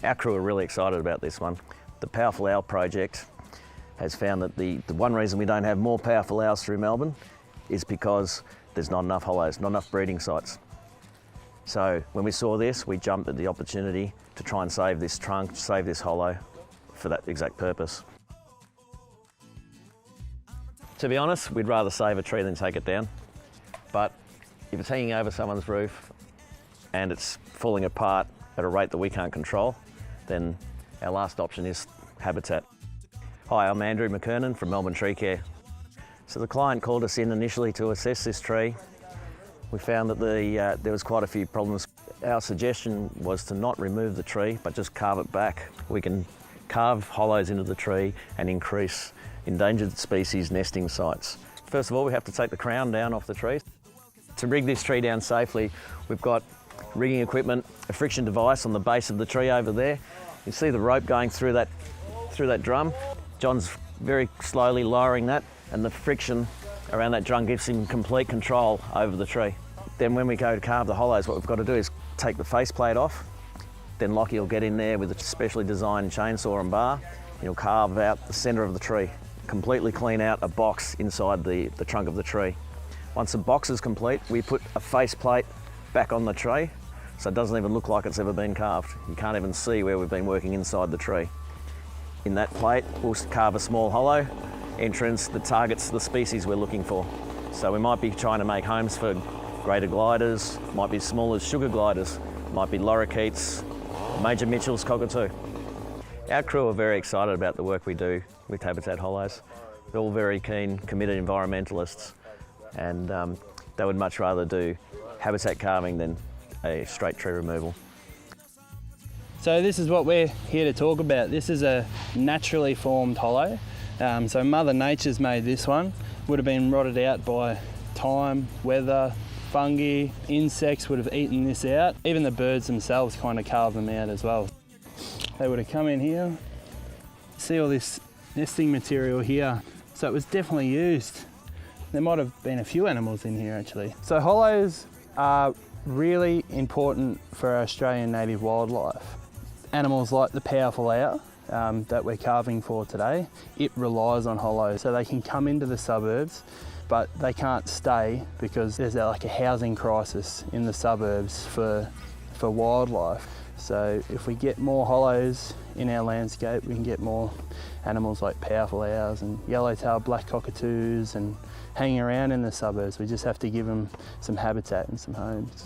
Our crew are really excited about this one. The Powerful Owl project has found that the one reason we don't have more powerful owls through Melbourne is because there's not enough hollows, not enough breeding sites. So when we saw this, we jumped at the opportunity to try and save this trunk, save this hollow for that exact purpose. To be honest, we'd rather save a tree than take it down. But if it's hanging over someone's roof and it's falling apart at a rate that we can't control, then our last option is habitat. Hi, I'm Andrew McKernan from Melbourne Tree Care. So the client called us in initially to assess this tree. We found that there was quite a few problems. Our suggestion was to not remove the tree, but just carve it back. We can carve hollows into the tree and increase endangered species nesting sites. First of all, we have to take the crown down off the tree. To rig this tree down safely, we've got rigging equipment, a friction device on the base of the tree over there. You see the rope going through that drum. John's very slowly lowering that, and the friction around that drum gives him complete control over the tree. Then when we go to carve the hollows, what we've got to do is take the faceplate off. Then Lockie will get in there with a specially designed chainsaw and bar. He'll carve out the centre of the tree, completely clean out a box inside the trunk of the tree. Once the box is complete, we put a faceplate back on the tree, so it doesn't even look like it's ever been carved. You can't even see where we've been working inside the tree. In that plate, we'll carve a small hollow entrance that targets the species we're looking for. So we might be trying to make homes for greater gliders, might be small as sugar gliders, might be lorikeets, major Mitchell's cockatoo. Our crew are very excited about the work we do with Habitat Hollows. They're all very keen, committed environmentalists, and they would much rather do habitat carving than a straight tree removal. So this is what we're here to talk about. This is a naturally formed hollow. So Mother Nature's made this one. Would have been rotted out by time, weather, fungi, insects would have eaten this out. Even the birds themselves kind of carved them out as well. They would have come in here, see all this nesting material here. So it was definitely used. There might have been a few animals in here actually. So hollows are really important for our Australian native wildlife. Animals like the powerful owl that we're carving for today, it relies on hollows. So they can come into the suburbs, but they can't stay because there's like a housing crisis in the suburbs for wildlife. So if we get more hollows in our landscape, we can get more animals like powerful owls and yellow-tailed black cockatoos and hanging around in the suburbs. We just have to give them some habitat and some homes.